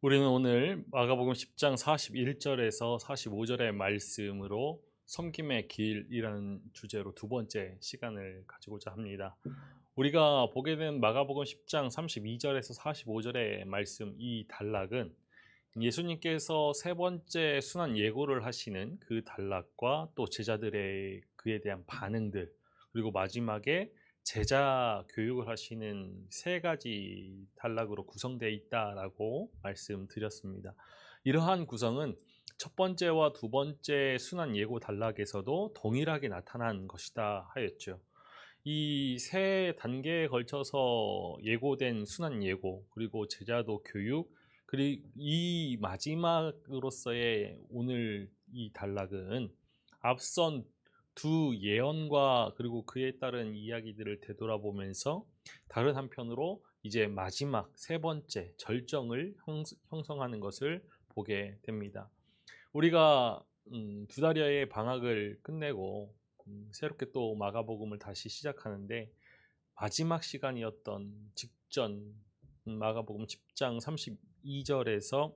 우리는 오늘 마가복음 10장 41절에서 45절의 말씀으로 섬김의 길이라는 주제로 두 번째 시간을 가지고자 합니다. 우리가 보게 된 마가복음 10장 32절에서 45절의 말씀, 이 단락은 예수님께서 세 번째 순환 예고를 하시는 그 단락과 또 제자들의 그에 대한 반응들, 그리고 마지막에 제자 교육을 하시는 세 가지 단락으로 구성되어 있다라고 말씀드렸습니다. 이러한 구성은 첫 번째와 두 번째 순환 예고 단락에서도 동일하게 나타난 것이다 하였죠. 이 세 단계에 걸쳐서 예고된 순환 예고, 그리고 제자도 교육, 그리고 이 마지막으로서의 오늘 이 단락은 앞선 두 예언과 그리고 그에 따른 이야기들을 되돌아보면서 다른 한편으로 이제 마지막 세 번째 절정을 형성하는 것을 보게 됩니다. 우리가 두 달여의 방학을 끝내고 새롭게 또 마가복음을 다시 시작하는데, 마지막 시간이었던 직전 마가복음 10장 32절에서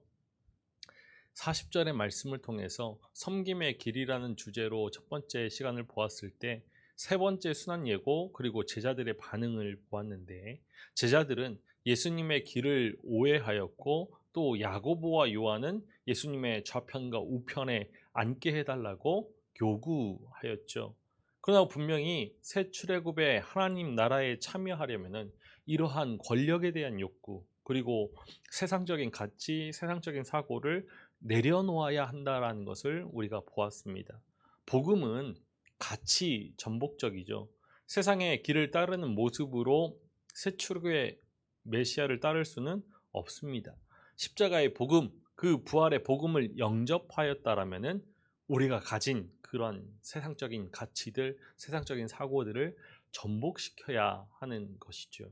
40절의 말씀을 통해서 섬김의 길이라는 주제로 첫 번째 시간을 보았을 때 세 번째 순환 예고 그리고 제자들의 반응을 보았는데, 제자들은 예수님의 길을 오해하였고 또 야고보와 요한은 예수님의 좌편과 우편에 앉게 해달라고 요구하였죠. 그러나 분명히 새 출애굽의 하나님 나라에 참여하려면 이러한 권력에 대한 욕구, 그리고 세상적인 가치, 세상적인 사고를 내려놓아야 한다라는 것을 우리가 보았습니다. 복음은 가치 전복적이죠. 세상의 길을 따르는 모습으로 새 출애굽의 메시아를 따를 수는 없습니다. 십자가의 복음, 그 부활의 복음을 영접하였다라면은 우리가 가진 그런 세상적인 가치들, 세상적인 사고들을 전복시켜야 하는 것이죠.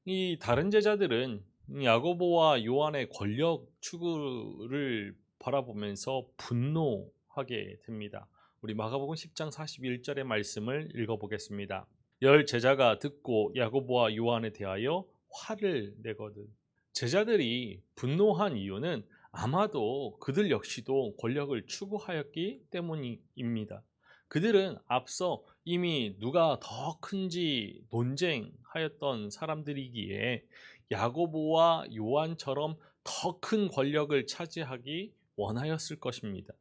이 다른 제자들은 야고보와 요한의 권력 추구를 바라보면서 분노하게 됩니다. 우리 마가복음 10장 41절의 말씀을 읽어보겠습니다. 열 제자가 듣고 야고보와 요한에 대하여 화를 내거든. 제자들이 분노한 이유는 아마도 그들 역시도 권력을 추구하였기 때문입니다. 그들은 앞서 이미 누가 더 큰지 논쟁하였던 사람들이기에 야고보와 요한처럼 더 큰 권력을 차지하기 원하였을 것입니다.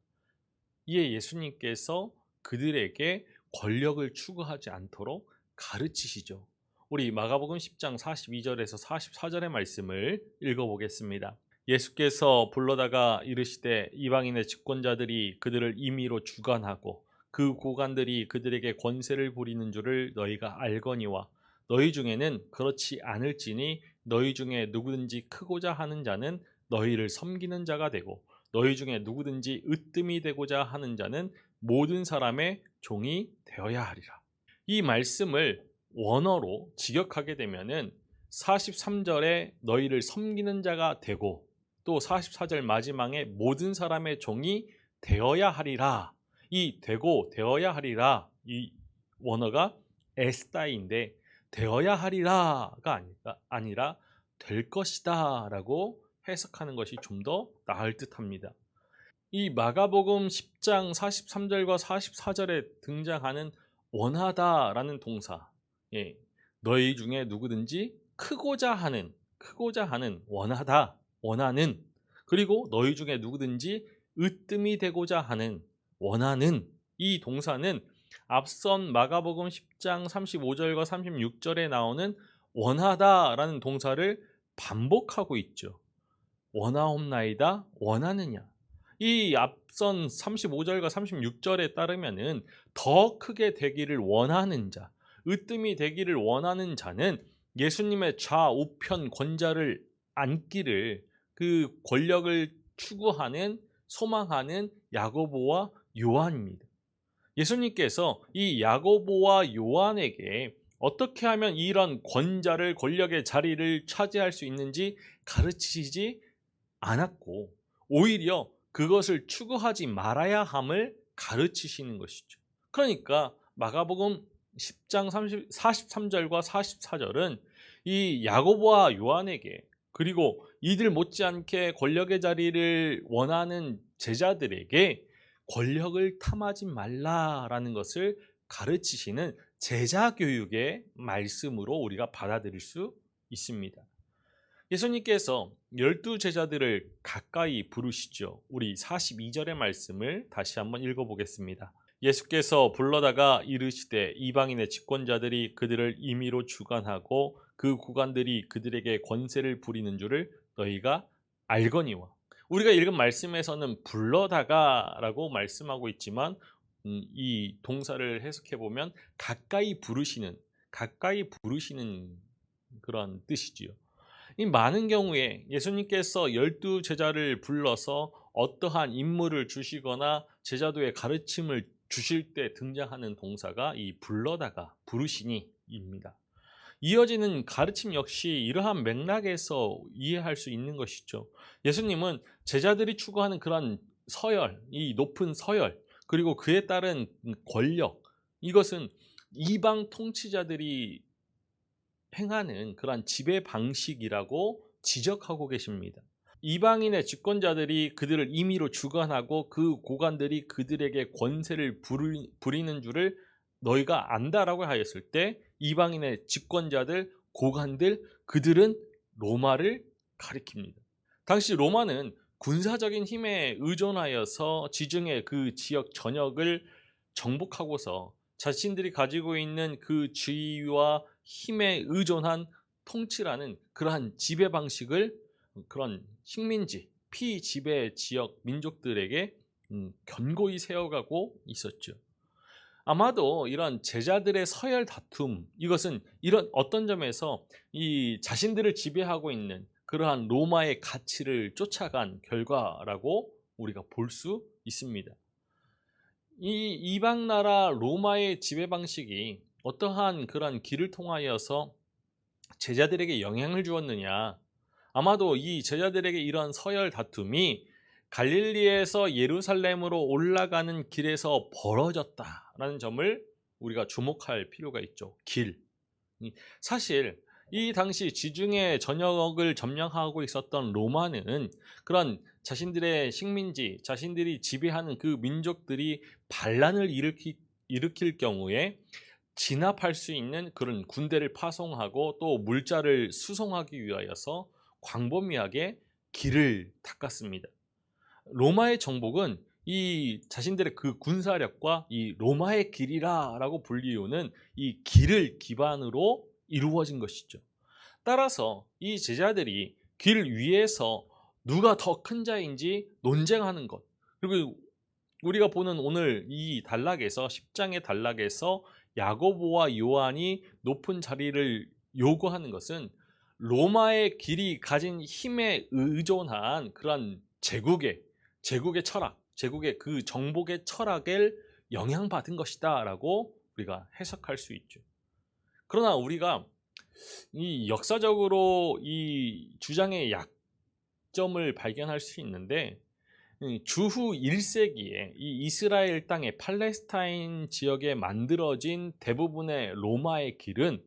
이에 예수님께서 그들에게 권력을 추구하지 않도록 가르치시죠. 우리 마가복음 10장 42절에서 44절의 말씀을 읽어보겠습니다. 예수께서 불러다가 이르시되 이방인의 집권자들이 그들을 임의로 주관하고 그 고관들이 그들에게 권세를 부리는 줄을 너희가 알거니와 너희 중에는 그렇지 않을지니 너희 중에 누구든지 크고자 하는 자는 너희를 섬기는 자가 되고 너희 중에 누구든지 으뜸이 되고자 하는 자는 모든 사람의 종이 되어야 하리라. 이 말씀을 원어로 직역하게 되면은 43절에 너희를 섬기는 자가 되고 또 44절 마지막에 모든 사람의 종이 되어야 하리라. 이 되고 되어야 하리라, 이 원어가 에스타인데 되어야 하리라가 아니라 될 것이다 라고 해석하는 것이 좀 더 나을 듯합니다. 이 마가복음 10장 43절과 44절에 등장하는 원하다라는 동사, 예, 너희 중에 누구든지 크고자 하는 원하다, 원하는, 그리고 너희 중에 누구든지 으뜸이 되고자 하는 원하는, 이 동사는 앞선 마가복음 10장 35절과 36절에 나오는 원하다라는 동사를 반복하고 있죠. 원하옵나이다, 원하느냐. 이 앞선 35절과 36절에 따르면은 더 크게 되기를 원하는 자, 으뜸이 되기를 원하는 자는 예수님의 좌우편 권자를 앉기를, 그 권력을 추구하는, 소망하는 야고보와 요한입니다. 예수님께서 이 야고보와 요한에게 어떻게 하면 이런 권자를, 권력의 자리를 차지할 수 있는지 가르치시지 않았고, 오히려 그것을 추구하지 말아야 함을 가르치시는 것이죠. 그러니까 마가복음 10장 43절과 44절은 이 야고보와 요한에게 그리고 이들 못지않게 권력의 자리를 원하는 제자들에게 권력을 탐하지 말라라는 것을 가르치시는 제자 교육의 말씀으로 우리가 받아들일 수 있습니다. 예수님께서 12제자들을 가까이 부르시죠. 우리 42절의 말씀을 다시 한번 읽어보겠습니다. 예수께서 불러다가 이르시되 이방인의 집권자들이 그들을 임의로 주관하고 그 구관들이 그들에게 권세를 부리는 줄을 너희가 알거니와. 우리가 읽은 말씀에서는 불러다가라고 말씀하고 있지만 이 동사를 해석해 보면 가까이 부르시는 그런 뜻이지요. 이 많은 경우에 예수님께서 12제자를 불러서 어떠한 임무를 주시거나 제자도의 가르침을 주실 때 등장하는 동사가 이 불러다가 부르시니입니다. 이어지는 가르침 역시 이러한 맥락에서 이해할 수 있는 것이죠. 예수님은 제자들이 추구하는 그런 서열, 이 높은 서열, 그리고 그에 따른 권력, 이것은 이방 통치자들이 행하는 그러한 지배 방식이라고 지적하고 계십니다. 이방인의 집권자들이 그들을 임의로 주관하고 그 고관들이 그들에게 권세를 부리는 줄을 너희가 안다라고 하였을 때 이방인의 집권자들, 고관들, 그들은 로마를 가리킵니다. 당시 로마는 군사적인 힘에 의존하여서 지중해 그 지역 전역을 정복하고서 자신들이 가지고 있는 그 지위와 힘에 의존한 통치라는 그러한 지배 방식을 그런 식민지, 피지배 지역 민족들에게 견고히 세워가고 있었죠. 아마도 이런 제자들의 서열 다툼, 이것은 이런 어떤 점에서 이 자신들을 지배하고 있는 그러한 로마의 가치를 쫓아간 결과라고 우리가 볼 수 있습니다. 이 이방 나라 로마의 지배 방식이 어떠한 그런 길을 통하여서 제자들에게 영향을 주었느냐? 아마도 이 제자들에게 이런 서열 다툼이 갈릴리에서 예루살렘으로 올라가는 길에서 벌어졌다라는 점을 우리가 주목할 필요가 있죠. 길. 사실 이 당시 지중해 전역을 점령하고 있었던 로마는 그런 자신들의 식민지, 자신들이 지배하는 그 민족들이 반란을 일으킬 경우에 진압할 수 있는 그런 군대를 파송하고 또 물자를 수송하기 위하여서 광범위하게 길을 닦았습니다. 로마의 정복은 이 자신들의 그 군사력과 이 로마의 길이라고 불리우는 이 길을 기반으로 이루어진 것이죠. 따라서 이 제자들이 길 위에서 누가 더 큰 자인지 논쟁하는 것, 그리고 우리가 보는 오늘 이 단락에서 10장의 단락에서 야고보와 요한이 높은 자리를 요구하는 것은 로마의 길이 가진 힘에 의존한 그런 제국의 철학, 제국의 그 정복의 철학을 영향받은 것이다라고 우리가 해석할 수 있죠. 그러나 우리가 이 역사적으로 이 주장의 약점을 발견할 수 있는데 주후 1세기에 이 이스라엘 땅의 팔레스타인 지역에 만들어진 대부분의 로마의 길은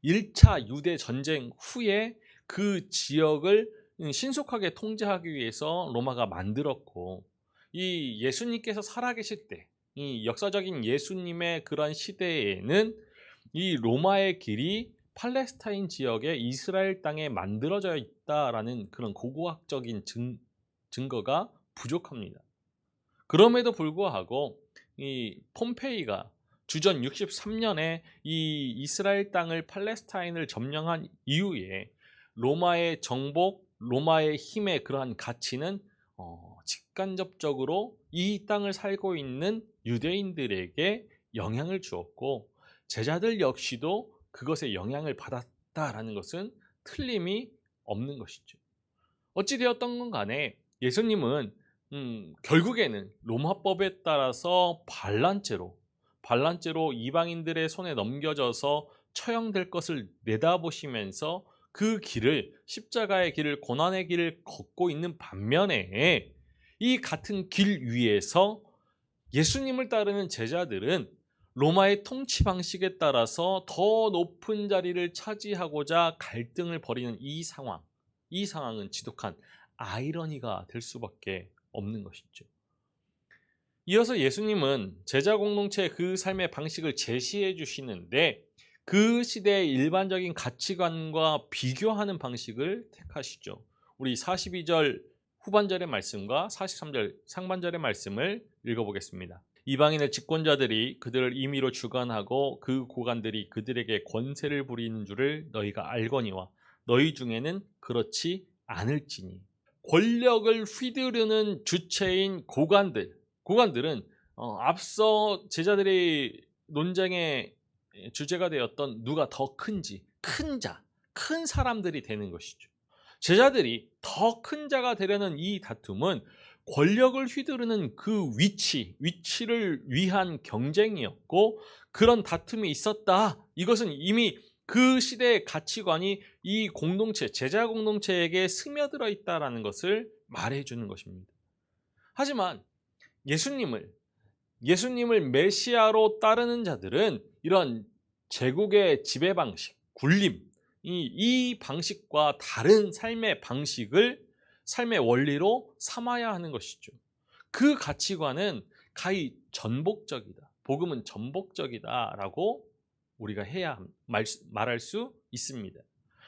1차 유대 전쟁 후에 그 지역을 신속하게 통제하기 위해서 로마가 만들었고, 이 예수님께서 살아계실 때, 이 역사적인 예수님의 그런 시대에는 이 로마의 길이 팔레스타인 지역의 이스라엘 땅에 만들어져 있다라는 그런 고고학적인 증거가 부족합니다. 그럼에도 불구하고 이 폼페이가 주전 63년에 이 이스라엘 땅을 팔레스타인을 점령한 이후에 로마의 정복, 로마의 힘의 그러한 가치는 직간접적으로 이 땅을 살고 있는 유대인들에게 영향을 주었고, 제자들 역시도 그것에 영향을 받았다라는 것은 틀림이 없는 것이죠. 어찌되었던 건 간에 예수님은 결국에는 로마법에 따라서 반란죄로 이방인들의 손에 넘겨져서 처형될 것을 내다보시면서 그 길을, 십자가의 길을, 고난의 길을 걷고 있는 반면에 이 같은 길 위에서 예수님을 따르는 제자들은 로마의 통치 방식에 따라서 더 높은 자리를 차지하고자 갈등을 벌이는 이 상황, 이 상황은 지독한 아이러니가 될 수밖에 없는 것이죠. 이어서 예수님은 제자 공동체의 그 삶의 방식을 제시해 주시는데 그 시대의 일반적인 가치관과 비교하는 방식을 택하시죠. 우리 42절 후반절의 말씀과 43절 상반절의 말씀을 읽어보겠습니다. 이방인의 집권자들이 그들을 임의로 주관하고 그 고관들이 그들에게 권세를 부리는 줄을 너희가 알거니와 너희 중에는 그렇지 않을지니. 권력을 휘두르는 주체인 고관들은 앞서 제자들의 논쟁의 주제가 되었던 누가 더 큰지, 큰 사람들이 되는 것이죠. 제자들이 더 큰 자가 되려는 이 다툼은 권력을 휘두르는 그 위치를 위한 경쟁이었고, 그런 다툼이 있었다. 이것은 이미 그 시대의 가치관이 이 공동체, 제자 공동체에게 스며들어 있다라는 것을 말해주는 것입니다. 하지만 예수님을 메시아로 따르는 자들은 이런 제국의 지배 방식, 굴림, 이 방식과 다른 삶의 방식을 삶의 원리로 삼아야 하는 것이죠. 그 가치관은 가히 전복적이다. 복음은 전복적이다라고 우리가 말할 수 있습니다.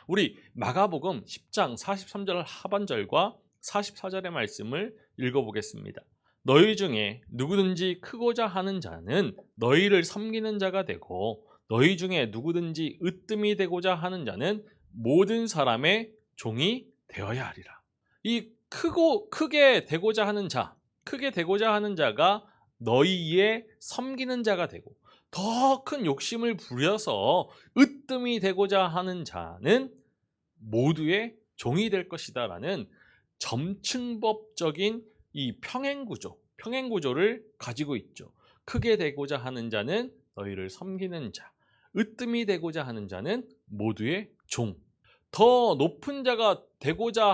우리 마가복음 10장 43절 하반절과 44절의 말씀을 읽어보겠습니다. 너희 중에 누구든지 크고자 하는 자는 너희를 섬기는 자가 되고, 너희 중에 누구든지 으뜸이 되고자 하는 자는 모든 사람의 종이 되어야 하리라. 이 크게 되고자 하는 자가 너희의 섬기는 자가 되고, 더 큰 욕심을 부려서 으뜸이 되고자 하는 자는 모두의 종이 될 것이다 라는 점층법적인 이 평행구조를 가지고 있죠. 크게 되고자 하는 자는 너희를 섬기는 자, 으뜸이 되고자 하는 자는 모두의 종. 더 높은 자가 되고자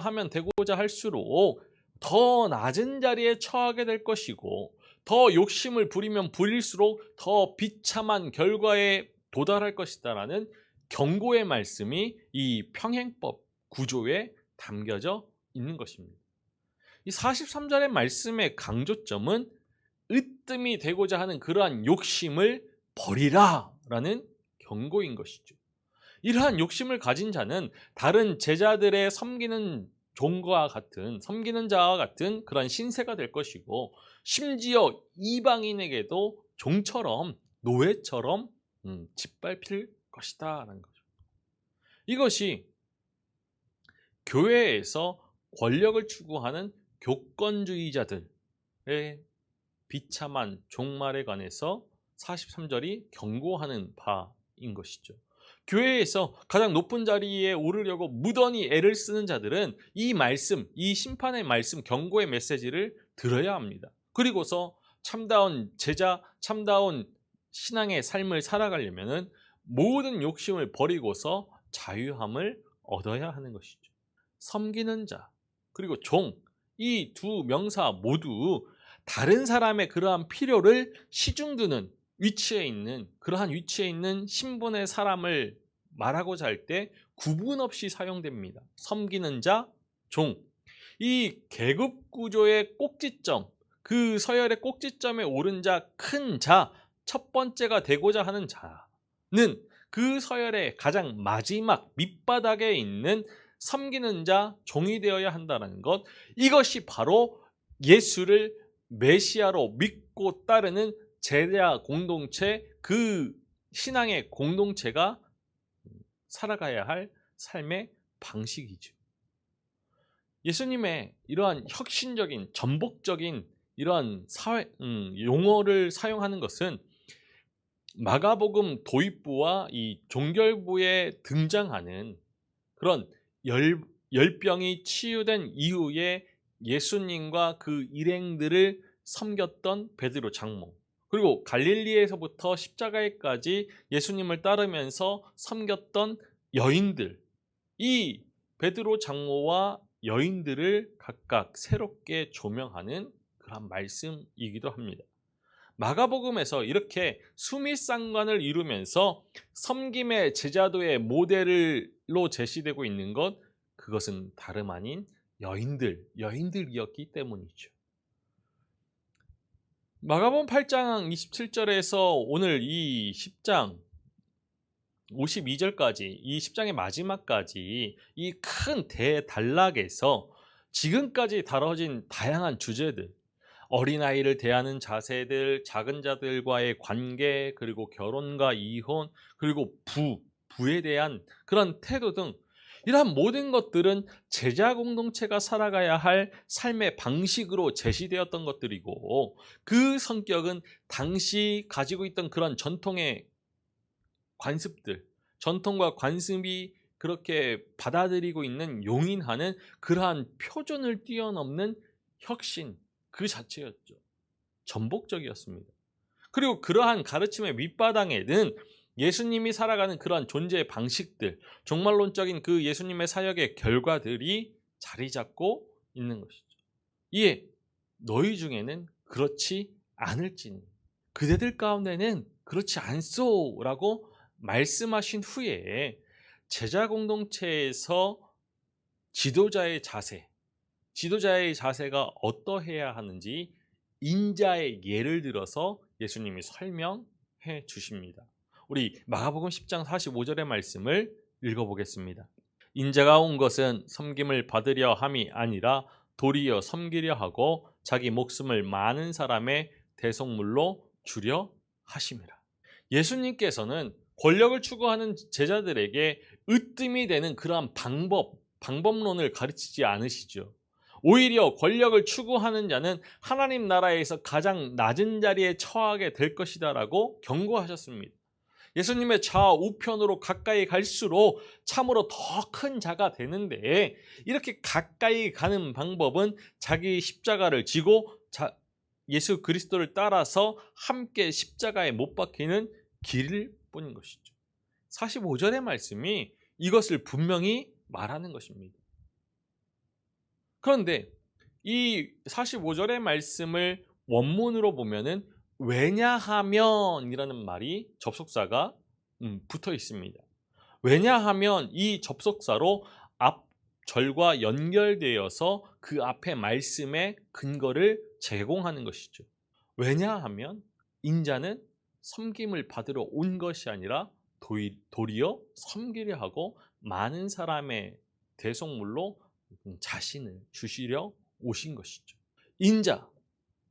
할수록 더 낮은 자리에 처하게 될 것이고, 더 욕심을 부리면 부릴수록 더 비참한 결과에 도달할 것이다 라는 경고의 말씀이 이 평행법 구조에 담겨져 있는 것입니다. 이 43절의 말씀의 강조점은 으뜸이 되고자 하는 그러한 욕심을 버리라 라는 경고인 것이죠. 이러한 욕심을 가진 자는 다른 제자들의 섬기는 자와 같은 그러한 신세가 될 것이고, 심지어 이방인에게도 종처럼, 노예처럼 짓밟힐 것이다 라는 거죠. 이것이 교회에서 권력을 추구하는 교권주의자들의 비참한 종말에 관해서 43절이 경고하는 바인 것이죠. 교회에서 가장 높은 자리에 오르려고 무던히 애를 쓰는 자들은 이 심판의 말씀, 경고의 메시지를 들어야 합니다. 그리고서 참다운 제자, 참다운 신앙의 삶을 살아가려면 모든 욕심을 버리고서 자유함을 얻어야 하는 것이죠. 섬기는 자, 그리고 종, 이 두 명사 모두 다른 사람의 그러한 필요를 시중두는 그러한 위치에 있는 신분의 사람을 말하고자 할 때 구분 없이 사용됩니다. 섬기는 자, 종. 이 계급 구조의 꼭지점, 그 서열의 꼭지점에 오른 자, 큰 자, 첫 번째가 되고자 하는 자는 그 서열의 가장 마지막 밑바닥에 있는 섬기는 자, 종이 되어야 한다는 것. 이것이 바로 예수를 메시아로 믿고 따르는 제자 공동체, 그 신앙의 공동체가 살아가야 할 삶의 방식이죠. 예수님의 이러한 혁신적인, 전복적인 이러한 용어를 사용하는 것은 마가복음 도입부와 이 종결부에 등장하는 그런 열병이 치유된 이후에 예수님과 그 일행들을 섬겼던 베드로 장모, 그리고 갈릴리에서부터 십자가에까지 예수님을 따르면서 섬겼던 여인들, 이 베드로 장모와 여인들을 각각 새롭게 조명하는 그런 말씀이기도 합니다. 마가복음에서 이렇게 수미상관을 이루면서 섬김의 제자도의 모델로 제시되고 있는 것, 그것은 다름 아닌 여인들이었기 때문이죠. 마가복음 8장 27절에서 오늘 이 10장 52절까지, 이 10장의 마지막까지 이 큰 대단락에서 지금까지 다뤄진 다양한 주제들, 어린아이를 대하는 자세들, 작은 자들과의 관계, 그리고 결혼과 이혼, 그리고 부에 대한 그런 태도 등 이러한 모든 것들은 제자 공동체가 살아가야 할 삶의 방식으로 제시되었던 것들이고, 그 성격은 당시 가지고 있던 그런 전통의 관습들, 전통과 관습이 그렇게 받아들이고 있는 용인하는 그러한 표준을 뛰어넘는 혁신 그 자체였죠. 전복적이었습니다. 그리고 그러한 가르침의 밑바닥에는 예수님이 살아가는 그러한 존재의 방식들, 종말론적인 그 예수님의 사역의 결과들이 자리 잡고 있는 것이죠. 이에 너희 중에는 그렇지 않을지니, 그대들 가운데는 그렇지 않소라고 말씀하신 후에 제자 공동체에서 지도자의 자세가 어떠해야 하는지 인자의 예를 들어서 예수님이 설명해 주십니다. 우리 마가복음 10장 45절의 말씀을 읽어보겠습니다. 인자가 온 것은 섬김을 받으려 함이 아니라 도리어 섬기려 하고 자기 목숨을 많은 사람의 대속물로 주려 하심이라. 예수님께서는 권력을 추구하는 제자들에게 으뜸이 되는 그러한 방법론을 가르치지 않으시죠. 오히려 권력을 추구하는 자는 하나님 나라에서 가장 낮은 자리에 처하게 될 것이다라고 경고하셨습니다. 예수님의 좌우편으로 가까이 갈수록 참으로 더 큰 자가 되는데, 이렇게 가까이 가는 방법은 자기 십자가를 지고 예수 그리스도를 따라서 함께 십자가에 못 박히는 길일 뿐인 것이죠. 45절의 말씀이 이것을 분명히 말하는 것입니다. 그런데 이 45절의 말씀을 원문으로 보면은 왜냐하면이라는 말이 접속사가 붙어 있습니다. 왜냐하면 이 접속사로 앞 절과 연결되어서 그 앞에 말씀의 근거를 제공하는 것이죠. 왜냐하면 인자는 섬김을 받으러 온 것이 아니라 도리어 섬기려 하고 많은 사람의 대속물로 자신을 주시려 오신 것이죠.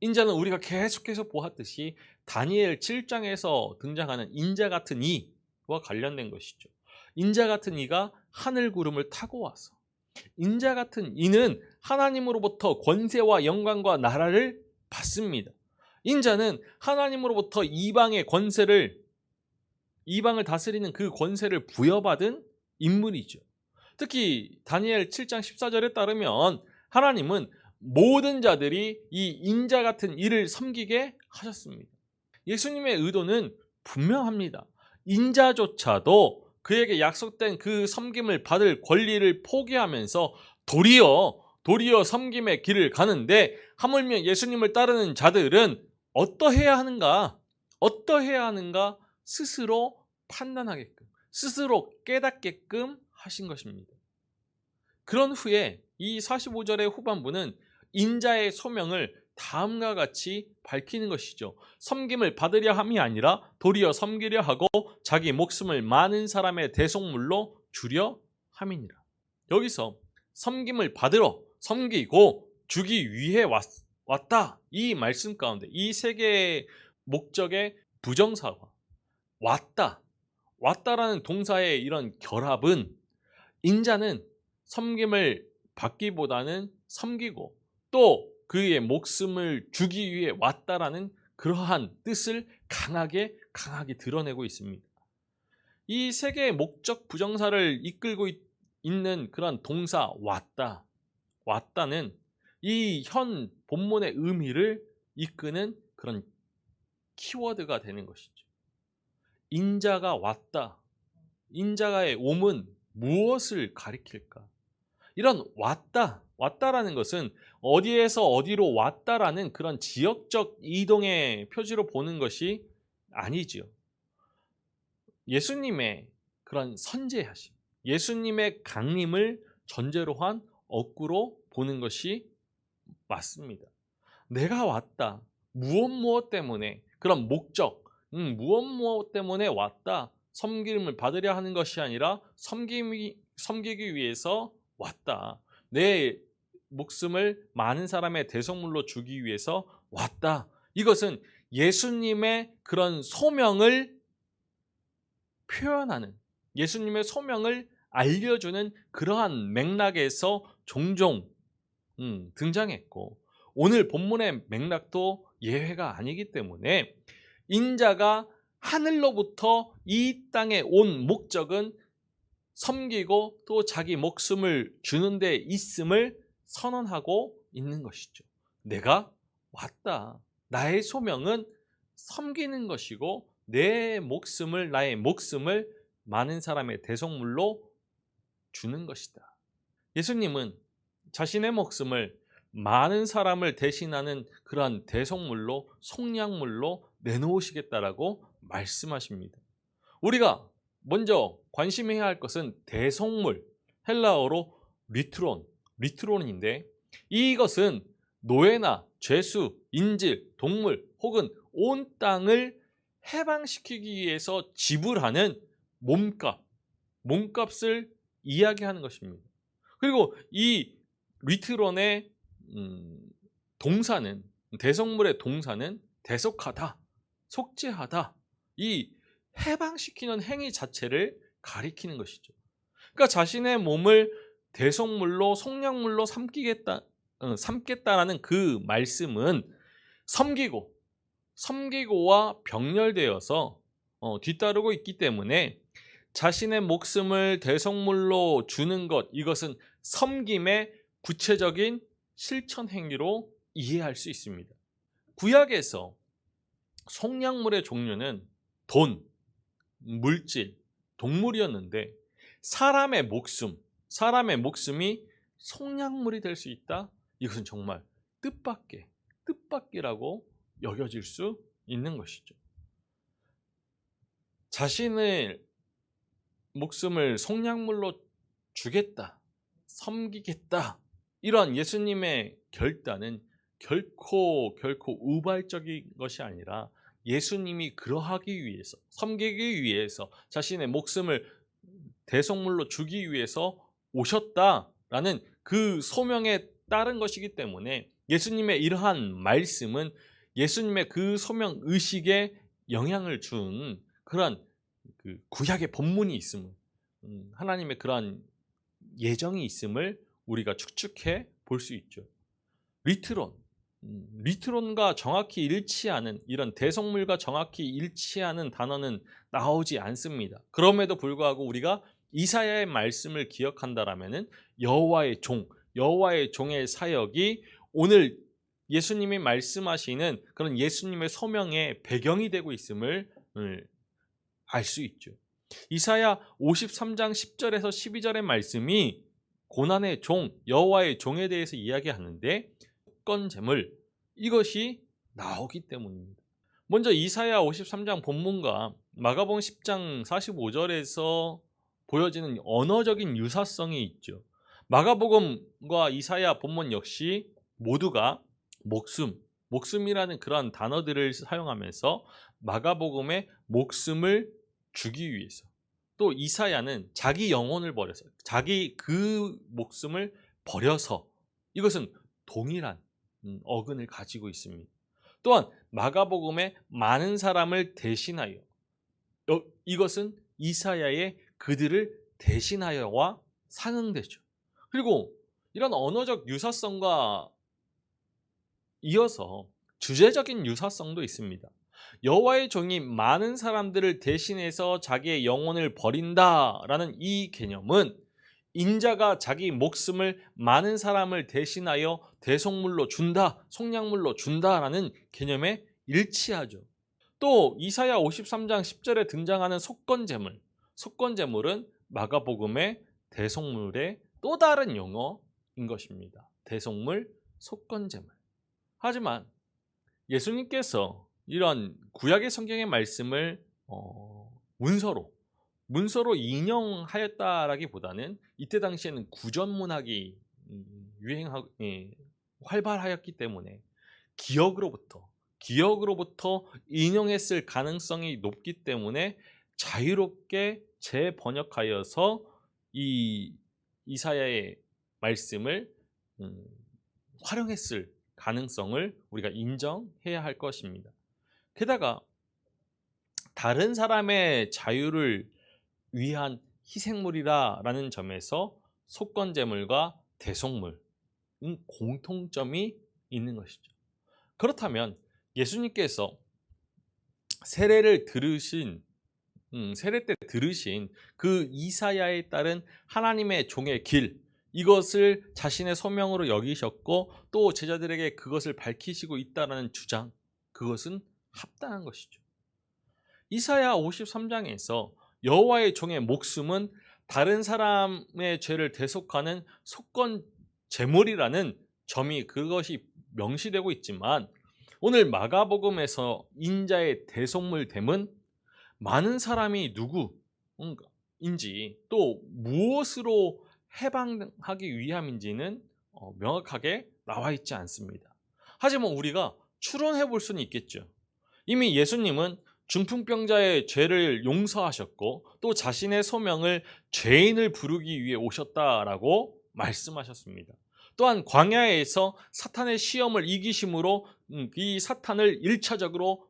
인자는 우리가 계속해서 보았듯이 다니엘 7장에서 등장하는 인자 같은 이와 관련된 것이죠. 인자 같은 이가 하늘 구름을 타고 와서, 인자 같은 이는 하나님으로부터 권세와 영광과 나라를 받습니다. 인자는 하나님으로부터 이방을 다스리는 그 권세를 부여받은 인물이죠. 특히 다니엘 7장 14절에 따르면 하나님은 모든 자들이 이 인자 같은 이를 섬기게 하셨습니다. 예수님의 의도는 분명합니다. 인자조차도 그에게 약속된 그 섬김을 받을 권리를 포기하면서 도리어 섬김의 길을 가는데, 하물며 예수님을 따르는 자들은 어떠해야 하는가 스스로 판단하게끔, 스스로 깨닫게끔 하신 것입니다. 그런 후에 이 45절의 후반부는 인자의 소명을 다음과 같이 밝히는 것이죠. 섬김을 받으려 함이 아니라 도리어 섬기려 하고 자기 목숨을 많은 사람의 대속물로 주려 함이니라. 여기서 섬김을 받으러, 섬기고 주기 위해 왔다, 이 말씀 가운데 이 세 개의 목적의 부정사와 왔다라는 동사의 이런 결합은, 인자는 섬김을 받기보다는 섬기고 또 그의 목숨을 주기 위해 왔다라는 그러한 뜻을 강하게 드러내고 있습니다. 이 세 개의 목적 부정사를 이끌고 있는 그런 동사 왔다는 이 현 본문의 의미를 이끄는 그런 키워드가 되는 것이죠. 인자가 왔다. 인자가의 옴은 무엇을 가리킬까? 이런 왔다라는 것은 어디에서 어디로 왔다라는 그런 지역적 이동의 표지로 보는 것이 아니지요. 예수님의 그런 선제하심, 예수님의 강림을 전제로 한 억구로 보는 것이 맞습니다. 내가 왔다. 무엇 때문에 그런 목적, 무엇 때문에 왔다. 섬김을 받으려 하는 것이 아니라 섬기기 위해서 왔다. 내 목숨을 많은 사람의 대속물로 주기 위해서 왔다. 이것은 예수님의 그런 소명을 표현하는, 예수님의 소명을 알려주는 그러한 맥락에서 종종 등장했고, 오늘 본문의 맥락도 예외가 아니기 때문에 인자가 하늘로부터 이 땅에 온 목적은 섬기고 또 자기 목숨을 주는 데 있음을 선언하고 있는 것이죠. 내가 왔다. 나의 소명은 섬기는 것이고 나의 목숨을 많은 사람의 대속물로 주는 것이다. 예수님은 자신의 목숨을 많은 사람을 대신하는 그러한 대속물로, 속량물로 내놓으시겠다라고 말씀하십니다. 우리가 먼저 관심해야 할 것은 대속물, 헬라어로 리트론인데, 이것은 노예나 죄수, 인질, 동물 혹은 온 땅을 해방시키기 위해서 지불하는 몸값을 이야기하는 것입니다. 그리고 이 리트론의 동사는, 대속물의 동사는 대속하다, 속죄하다, 이 해방시키는 행위 자체를 가리키는 것이죠. 그러니까 자신의 몸을 대속물로, 속량물로 삼겠다라는 그 말씀은 섬기고와 병렬되어서 뒤따르고 있기 때문에 자신의 목숨을 대속물로 주는 것, 이것은 섬김의 구체적인 실천 행위로 이해할 수 있습니다. 구약에서 속량물의 종류는 돈, 물질, 동물이었는데 사람의 목숨이 속량물이 될 수 있다? 이것은 정말 뜻밖이라고 여겨질 수 있는 것이죠. 자신의 목숨을 속량물로 주겠다, 섬기겠다, 이러한 예수님의 결단은 결코 우발적인 것이 아니라 예수님이 그러하기 위해서, 섬기기 위해서, 자신의 목숨을 대속물로 주기 위해서 오셨다라는 그 소명에 따른 것이기 때문에 예수님의 이러한 말씀은 예수님의 그 소명 의식에 영향을 준 그러한 그 구약의 본문이 있음을, 하나님의 그러한 예정이 있음을 우리가 추측해 볼 수 있죠. 리트론과 정확히 일치하는, 이런 대속물과 정확히 일치하는 단어는 나오지 않습니다. 그럼에도 불구하고 우리가 이사야의 말씀을 기억한다라면은 여호와의 종의 사역이 오늘 예수님이 말씀하시는 그런 예수님의 소명의 배경이 되고 있음을 알 수 있죠. 이사야 53장 10절에서 12절의 말씀이 고난의 종, 여호와의 종에 대해서 이야기하는데 속건제물, 이것이 나오기 때문입니다. 먼저 이사야 53장 본문과 마가복음 10장 45절에서 보여지는 언어적인 유사성이 있죠. 마가복음과 이사야 본문 역시 모두가 목숨이라는 그러한 단어들을 사용하면서 마가복음의 목숨을 주기 위해서, 또 이사야는 자기 영혼을 버려서, 자기 그 목숨을 버려서, 이것은 동일한 어근을 가지고 있습니다. 또한 마가복음의 많은 사람을 대신하여, 이것은 이사야의 그들을 대신하여와 상응되죠. 그리고 이런 언어적 유사성과 이어서 주제적인 유사성도 있습니다. 여호와의 종이 많은 사람들을 대신해서 자기의 영혼을 버린다라는 이 개념은 인자가 자기 목숨을 많은 사람을 대신하여 대속물로 준다, 속량물로 준다라는 개념에 일치하죠. 또 이사야 53장 10절에 등장하는 속건제물은 마가복음의 대속물의 또 다른 용어인 것입니다. 대속물, 속건제물. 하지만 예수님께서 이런 구약의 성경의 말씀을 문서로 문서로 인용하였다라기보다는 이때 당시에는 구전문학이 유행하고 활발하였기 때문에 기억으로부터 인용했을 가능성이 높기 때문에 자유롭게 재번역하여서 이 이사야의 말씀을 활용했을 가능성을 우리가 인정해야 할 것입니다. 게다가 다른 사람의 자유를 위한 희생물이라는 점에서 속건제물과 대속물은 공통점이 있는 것이죠. 그렇다면 예수님께서 세례 때 들으신 그 이사야에 따른 하나님의 종의 길, 이것을 자신의 소명으로 여기셨고 또 제자들에게 그것을 밝히시고 있다는 주장, 그것은 합당한 것이죠. 이사야 53장에서 여호와의 종의 목숨은 다른 사람의 죄를 대속하는 속건 제물이라는 점이 그것이 명시되고 있지만, 오늘 마가복음에서 인자의 대속물됨은 많은 사람이 누구인지 또 무엇으로 해방하기 위함인지는 명확하게 나와 있지 않습니다. 하지만 우리가 추론해 볼 수는 있겠죠. 이미 예수님은 중풍병자의 죄를 용서하셨고 또 자신의 소명을 죄인을 부르기 위해 오셨다라고 말씀하셨습니다. 또한 광야에서 사탄의 시험을 이기심으로 이 사탄을 1차적으로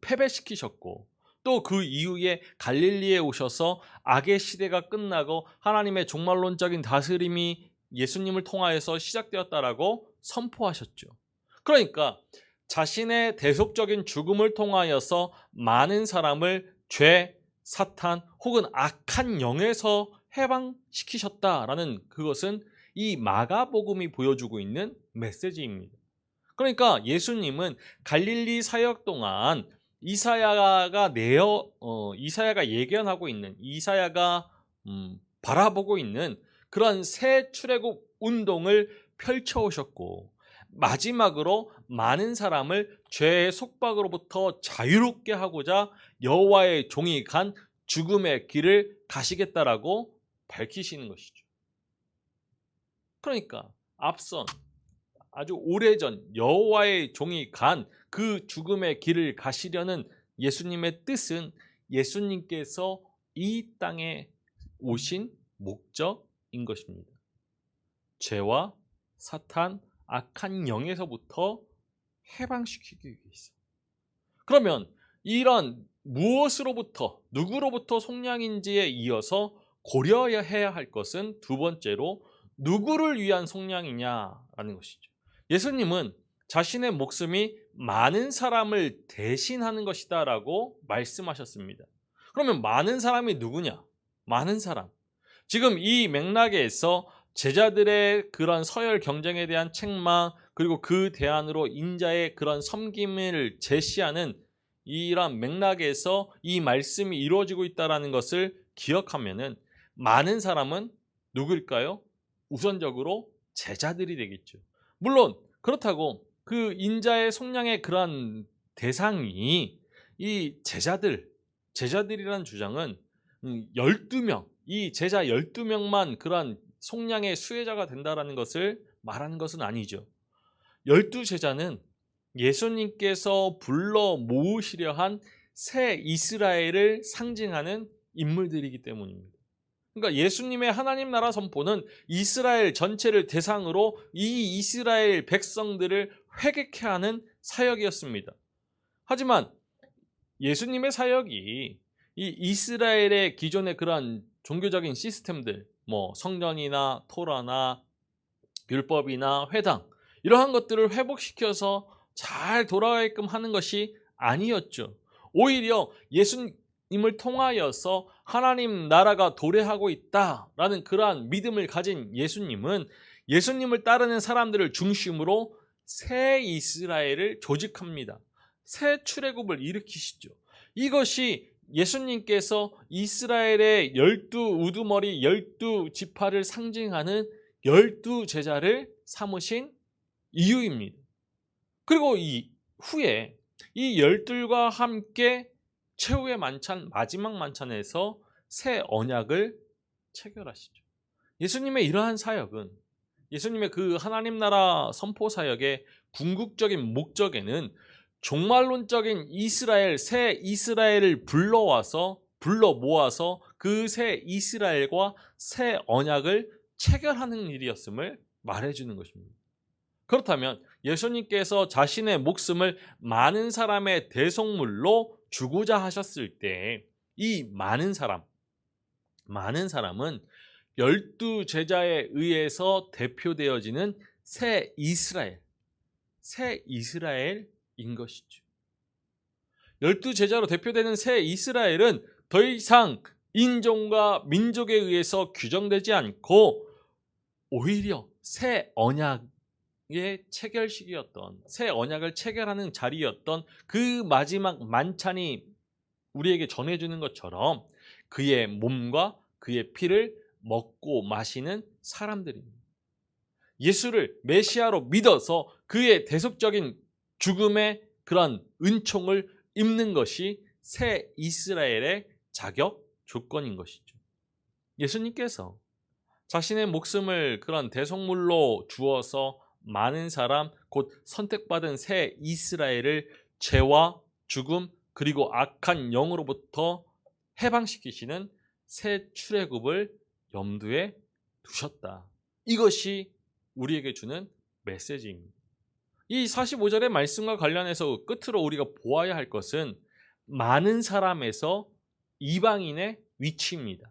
패배시키셨고 또 그 이후에 갈릴리에 오셔서 악의 시대가 끝나고 하나님의 종말론적인 다스림이 예수님을 통하여서 시작되었다라고 선포하셨죠. 그러니까 자신의 대속적인 죽음을 통하여서 많은 사람을 죄, 사탄 혹은 악한 영에서 해방시키셨다라는 그것은 이 마가복음이 보여주고 있는 메시지입니다. 그러니까 예수님은 갈릴리 사역 동안 이사야가 예견하고 있는, 이사야가 바라보고 있는 그런 새 출애굽 운동을 펼쳐오셨고 마지막으로 많은 사람을 죄의 속박으로부터 자유롭게 하고자 여호와의 종이 간 죽음의 길을 가시겠다라고 밝히시는 것이죠. 그러니까 앞선 아주 오래전 여호와의 종이 간 그 죽음의 길을 가시려는 예수님의 뜻은 예수님께서 이 땅에 오신 목적인 것입니다. 죄와 사탄, 악한 영에서부터 해방시키기 위해서. 그러면 이런 무엇으로부터, 누구로부터 속량인지에 이어서 고려해야 할 것은 두 번째로 누구를 위한 속량이냐라는 것이죠. 예수님은 자신의 목숨이 많은 사람을 대신하는 것이다 라고 말씀하셨습니다. 그러면 많은 사람이 누구냐? 많은 사람. 지금 이 맥락에서 제자들의 그런 서열 경쟁에 대한 책망, 그리고 그 대안으로 인자의 그런 섬김을 제시하는 이런 맥락에서 이 말씀이 이루어지고 있다는 것을 기억하면은 많은 사람은 누구일까요? 우선적으로 제자들이 되겠죠. 물론 그렇다고 그 인자의 속량의 그러한 대상이 이 제자들이라는 주장은 12명, 이 제자 12명만 그러한 속량의 수혜자가 된다는 것을 말하는 것은 아니죠. 12제자는 예수님께서 불러 모으시려 한 새 이스라엘을 상징하는 인물들이기 때문입니다. 그러니까 예수님의 하나님 나라 선포는 이스라엘 전체를 대상으로 이 이스라엘 백성들을 회개케 하는 사역이었습니다. 하지만 예수님의 사역이 이 이스라엘의 기존의 그러한 종교적인 시스템들, 뭐 성전이나 토라나 율법이나 회당, 이러한 것들을 회복시켜서 잘 돌아가게끔 하는 것이 아니었죠. 오히려 예수님을 통하여서 하나님 나라가 도래하고 있다라는 그러한 믿음을 가진 예수님은 예수님을 따르는 사람들을 중심으로 새 이스라엘을 조직합니다. 새 출애굽을 일으키시죠. 이것이 예수님께서 이스라엘의 12우두머리 12지파를 상징하는 12제자를 삼으신 이유입니다. 그리고 이 후에 이 12과 함께 최후의 만찬, 마지막 만찬에서 새 언약을 체결하시죠. 예수님의 이러한 사역은 예수님의 그 하나님 나라 선포 사역의 궁극적인 목적에는 종말론적인 이스라엘, 새 이스라엘을 불러 모아서 그 새 이스라엘과 새 언약을 체결하는 일이었음을 말해주는 것입니다. 그렇다면 예수님께서 자신의 목숨을 많은 사람의 대속물로 주고자 하셨을 때 이 많은 사람은 12제자에 의해서 대표되어지는 새 이스라엘인 것이죠. 12제자로 대표되는 새 이스라엘은 더 이상 인종과 민족에 의해서 규정되지 않고 오히려 새 언약의 체결식이었던, 새 언약을 체결하는 자리였던 그 마지막 만찬이 우리에게 전해주는 것처럼 그의 몸과 그의 피를 먹고 마시는 사람들입니다. 예수를 메시아로 믿어서 그의 대속적인 죽음의 그런 은총을 입는 것이 새 이스라엘의 자격 조건인 것이죠. 예수님께서 자신의 목숨을 그런 대속물로 주어서 많은 사람, 곧 선택받은 새 이스라엘을 죄와 죽음 그리고 악한 영으로부터 해방시키시는 새 출애굽을 염두에 두셨다. 이것이 우리에게 주는 메시지입니다. 이 45절의 말씀과 관련해서 끝으로 우리가 보아야 할 것은 많은 사람에서 이방인의 위치입니다.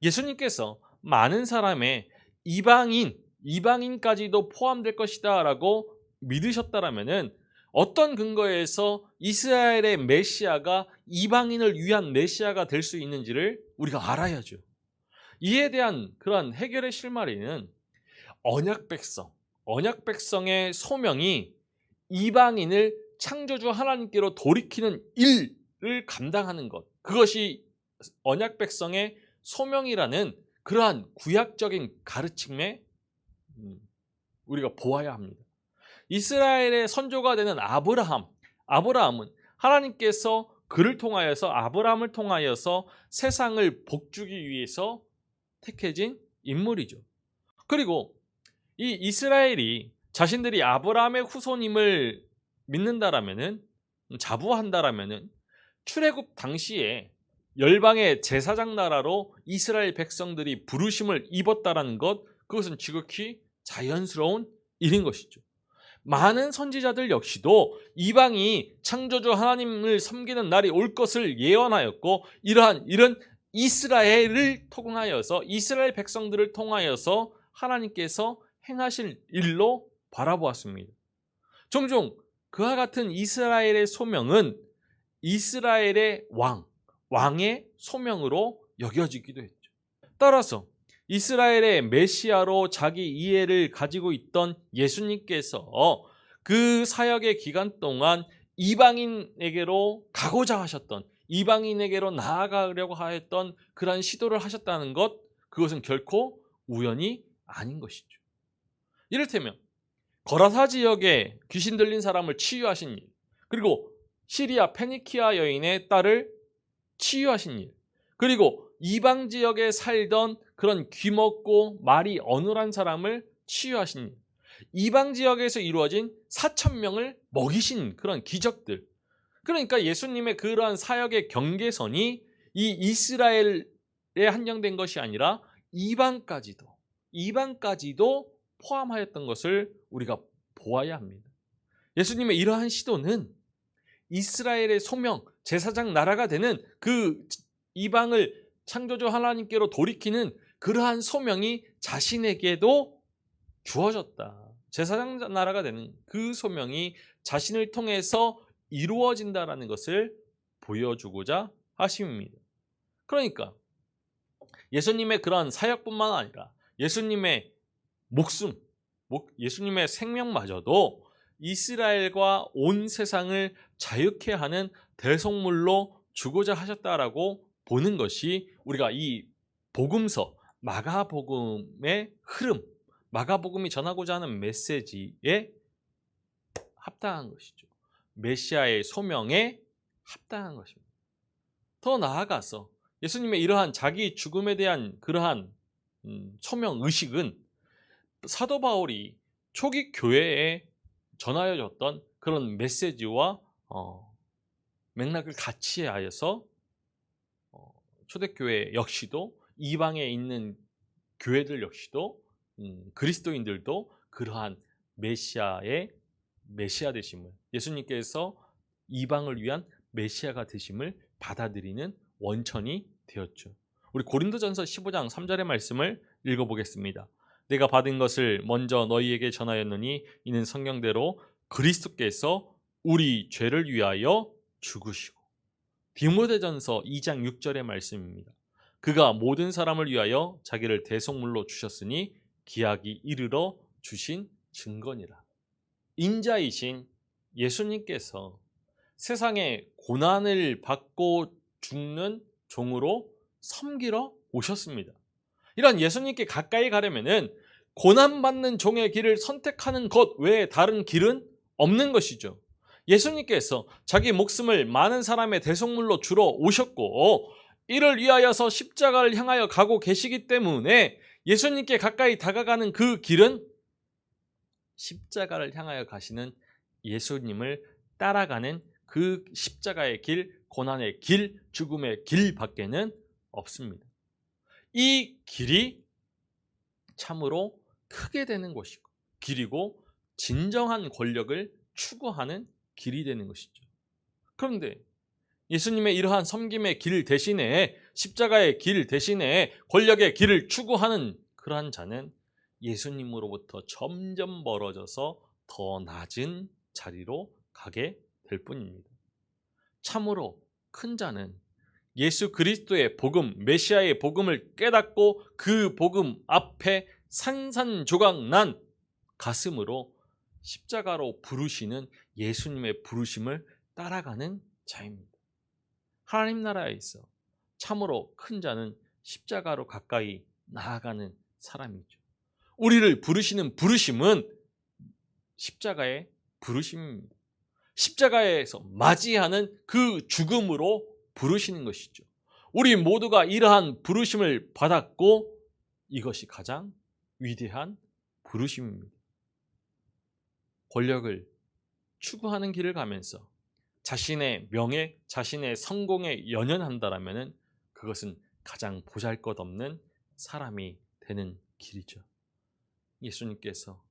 예수님께서 많은 사람의 이방인까지도 포함될 것이다 라고 믿으셨다라면은 어떤 근거에서 이스라엘의 메시아가 이방인을 위한 메시아가 될 수 있는지를 우리가 알아야죠. 이에 대한 그런 해결의 실마리는 언약 백성의 소명이 이방인을 창조주 하나님께로 돌이키는 일을 감당하는 것, 그것이 언약 백성의 소명이라는 그러한 구약적인 가르침에 우리가 보아야 합니다. 이스라엘의 선조가 되는 아브라함은 하나님께서 그를 통하여서, 아브라함을 통하여서 세상을 복주기 위해서 택해진 인물이죠. 그리고 이 이스라엘이 자신들이 아브라함의 후손임을 믿는다라면은, 자부한다라면은 출애굽 당시에 열방의 제사장 나라로 이스라엘 백성들이 부르심을 입었다라는 것, 그것은 지극히 자연스러운 일인 것이죠. 많은 선지자들 역시도 이방이 창조주 하나님을 섬기는 날이 올 것을 예언하였고, 이런 이스라엘을 통하여서, 이스라엘 백성들을 통하여서 하나님께서 행하실 일로 바라보았습니다. 종종 그와 같은 이스라엘의 소명은 이스라엘의 왕의 소명으로 여겨지기도 했죠. 따라서 이스라엘의 메시아로 자기 이해를 가지고 있던 예수님께서 그 사역의 기간 동안 이방인에게로 가고자 하셨던, 이방인에게로 나아가려고 하였던 그러한 시도를 하셨다는 것, 그것은 결코 우연이 아닌 것이죠. 이를테면 거라사 지역에 귀신 들린 사람을 치유하신 일, 그리고 시리아 페니키아 여인의 딸을 치유하신 일, 그리고 이방 지역에 살던 그런 귀먹고 말이 어눌한 사람을 치유하신 일, 이방 지역에서 이루어진 4,000명을 먹이신 그런 기적들. 그러니까 예수님의 그러한 사역의 경계선이 이 이스라엘에 한정된 것이 아니라 이방까지도 포함하였던 것을 우리가 보아야 합니다. 예수님의 이러한 시도는 이스라엘의 소명, 제사장 나라가 되는 그 이방을 창조주 하나님께로 돌이키는 그러한 소명이 자신에게도 주어졌다. 제사장 나라가 되는 그 소명이 자신을 통해서 이루어진다라는 것을 보여주고자 하심입니다. 그러니까 예수님의 그런 사역뿐만 아니라 예수님의 목숨, 예수님의 생명마저도 이스라엘과 온 세상을 자유케 하는 대속물로 주고자 하셨다라고 보는 것이 우리가 이 복음서, 마가복음의 흐름, 마가복음이 전하고자 하는 메시지에 합당한 것이죠. 메시아의 소명에 합당한 것입니다. 더 나아가서 예수님의 이러한 자기 죽음에 대한 그러한 소명 의식은 사도 바울이 초기 교회에 전하여 줬던 그런 메시지와 맥락을 같이 하여서 초대교회 역시도 이방에 있는 교회들 역시도 그리스도인들도 그러한 메시아의 메시아 되심을, 예수님께서 이방을 위한 메시아가 되심을 받아들이는 원천이 되었죠. 우리 고린도전서 15장 3절의 말씀을 읽어보겠습니다. 내가 받은 것을 먼저 너희에게 전하였느니 이는 성경대로 그리스도께서 우리 죄를 위하여 죽으시고. 디모데전서 2장 6절의 말씀입니다. 그가 모든 사람을 위하여 자기를 대속물로 주셨으니 기약이 이르러 주신 증거니라. 인자이신 예수님께서 세상에 고난을 받고 죽는 종으로 섬기러 오셨습니다. 이런 예수님께 가까이 가려면은 고난받는 종의 길을 선택하는 것 외에 다른 길은 없는 것이죠. 예수님께서 자기 목숨을 많은 사람의 대속물로 주러 오셨고 이를 위하여서 십자가를 향하여 가고 계시기 때문에 예수님께 가까이 다가가는 그 길은 십자가를 향하여 가시는 예수님을 따라가는 그 십자가의 길, 고난의 길, 죽음의 길 밖에는 없습니다. 이 길이 참으로 크게 되는 것이고 길이고 진정한 권력을 추구하는 길이 되는 것이죠. 그런데 예수님의 이러한 섬김의 길 대신에 십자가의 길 대신에 권력의 길을 추구하는 그러한 자는 예수님으로부터 점점 멀어져서 더 낮은 자리로 가게 될 뿐입니다. 참으로 큰 자는 예수 그리스도의 복음, 메시아의 복음을 깨닫고 그 복음 앞에 산산조각 가슴으로 십자가로 부르시는 예수님의 부르심을 따라가는 자입니다. 하나님 나라에 있어 참으로 큰 자는 십자가로 가까이 나아가는 사람이죠. 우리를 부르시는 부르심은 십자가의 부르심입니다. 십자가에서 맞이하는 그 죽음으로 부르시는 것이죠. 우리 모두가 이러한 부르심을 받았고 이것이 가장 위대한 부르심입니다. 권력을 추구하는 길을 가면서 자신의 명예, 자신의 성공에 연연한다라면 그것은 가장 보잘것없는 사람이 되는 길이죠. 예수님께서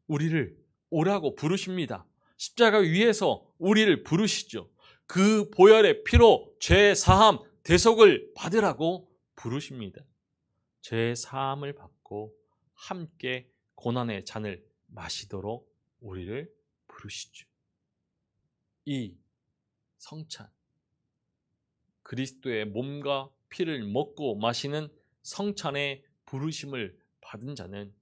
우리를 오라고 부르십니다. 십자가 위에서 우리를 부르시죠. 그 보혈의 피로 죄 사함, 대속을 받으라고 부르십니다. 죄 사함을 받고 함께 고난의 잔을 마시도록 우리를 부르시죠. 이 성찬, 그리스도의 몸과 피를 먹고 마시는 성찬의 부르심을 받은 자는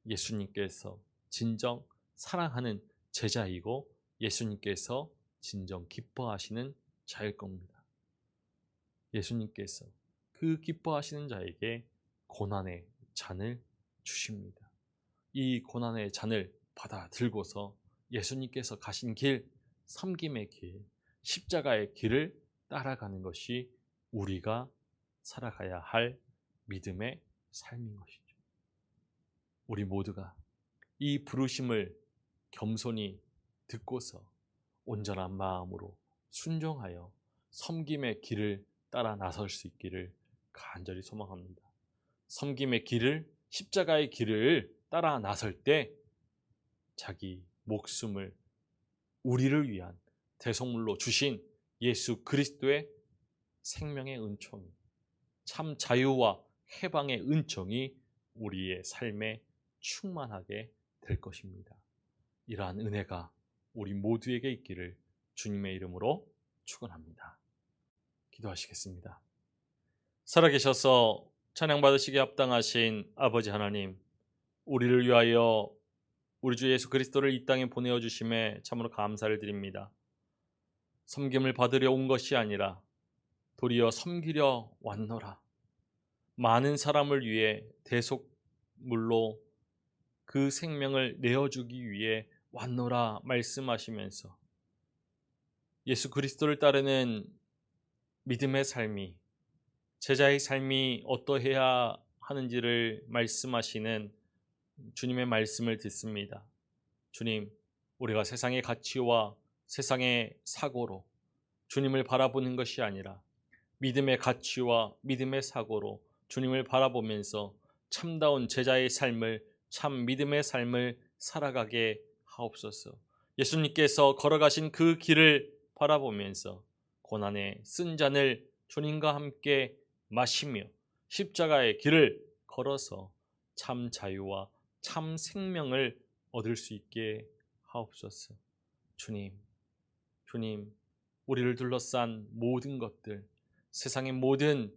예수님께서 진정 사랑하는 제자이고 예수님께서 진정 기뻐하시는 자일 겁니다. 예수님께서 그 기뻐하시는 자에게 고난의 잔을 주십니다. 이 고난의 잔을 받아 들고서 예수님께서 가신 길, 섬김의 길, 십자가의 길을 따라가는 것이 우리가 살아가야 할 믿음의 삶인 것이죠. 우리 모두가 이 부르심을 겸손히 듣고서 온전한 마음으로 순종하여 섬김의 길을 따라 나설 수 있기를 간절히 소망합니다. 섬김의 길을, 십자가의 길을 따라 나설 때 자기 목숨을 우리를 위한 대속물로 주신 예수 그리스도의 생명의 은총이, 참 자유와 해방의 은총이 우리의 삶에 충만하게 될 것입니다. 이러한 은혜가 우리 모두에게 있기를 주님의 이름으로 축원합니다. 기도하시겠습니다. 살아계셔서 찬양받으시기에 합당하신 아버지 하나님, 우리를 위하여 우리 주 예수 그리스도를 이 땅에 보내어 주심에 참으로 감사를 드립니다. 섬김을 받으려 온 것이 아니라 도리어 섬기려 왔노라. 많은 사람을 위해 대속물로 그 생명을 내어주기 위해 왔노라 말씀하시면서 예수 그리스도를 따르는 믿음의 삶이 제자의 삶이 어떠해야 하는지를 말씀하시는 주님의 말씀을 듣습니다. 주님, 우리가 세상의 가치와 세상의 사고로 주님을 바라보는 것이 아니라 믿음의 가치와 믿음의 사고로 주님을 바라보면서 참다운 제자의 삶을, 참 믿음의 삶을 살아가게 하옵소서. 예수님께서 걸어가신 그 길을 바라보면서 고난의 쓴 잔을 주님과 함께 마시며 십자가의 길을 걸어서 참 자유와 참 생명을 얻을 수 있게 하옵소서. 주님, 주님, 우리를 둘러싼 모든 것들, 세상의 모든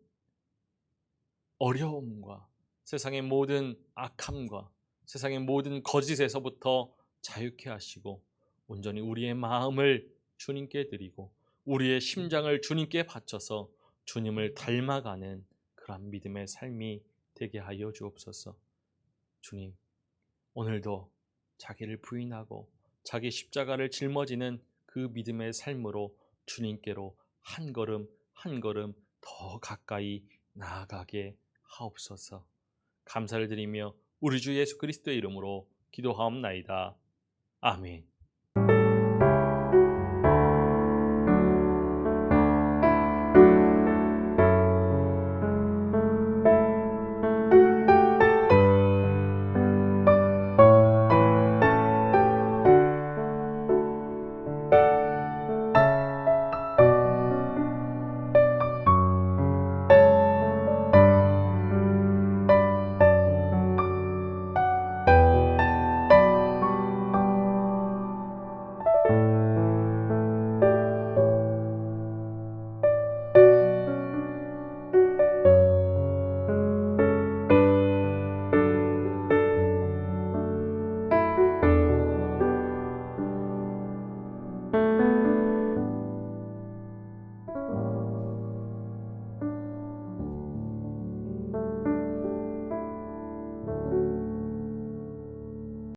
어려움과 세상의 모든 악함과 세상의 모든 거짓에서부터 자유케 하시고 온전히 우리의 마음을 주님께 드리고 우리의 심장을 주님께 바쳐서 주님을 닮아가는 그런 믿음의 삶이 되게 하여 주옵소서. 주님, 오늘도 자기를 부인하고 자기 십자가를 짊어지는 그 믿음의 삶으로 주님께로 한 걸음 한 걸음 더 가까이 나아가게 하옵소서. 감사를 드리며 우리 주 예수 그리스도의 이름으로 기도하옵나이다. 아멘.